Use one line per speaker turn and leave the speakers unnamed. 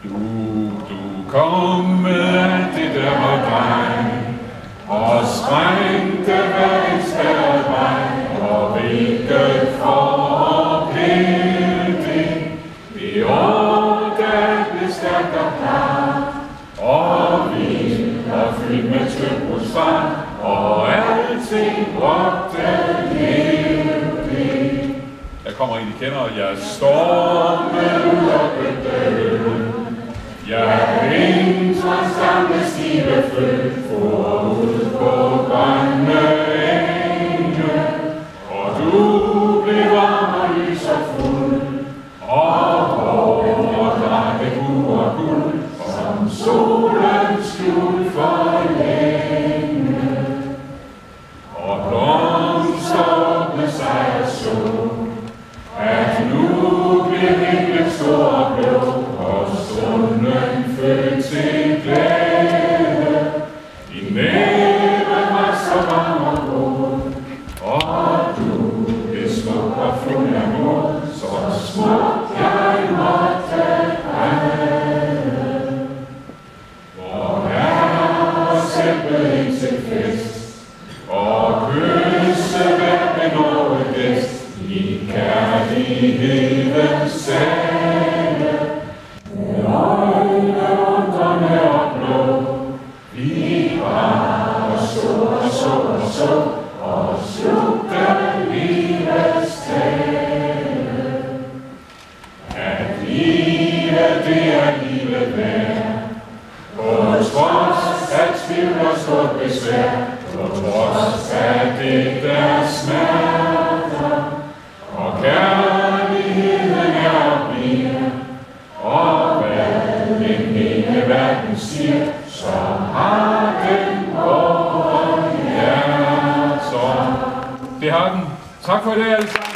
Du kom med alt det der var dig, og sprængte hver en skæret vej, og hvilket forpil det år, der blev stærkt og klart, og vild og fyldt med tøbrugsfart, og alting råbte lev. Der kommer en, I kender, jeg stormede ud og købte øl. Jeg ringte hans gamle stive føl, for ud på grønne enge, og du blev varm og lys og fuld, og håret drak guld og guld, som solen skjult for længe. Og blomster åbnede sig og så, at nu blev himlen stor og blå, og stunden følte til glæde. Din næve var så varm og god, og du blev smuk og fuld af mod, så smuk jeg måtte have. Hvor herre selv bød ind til fest, og kysse hver benådet gæst, i kærlighedens sale. Med øjne undrende og blå, vi var og så, og slugte livets tale. At livet, det er livet værd, på trods af tvivl og stort besvær, på trods af det der smerter, og kærligheden er og bliver, og hvad den hele verden siger, så har den vore hjerter. Det har den. Tak for det, alle sammen.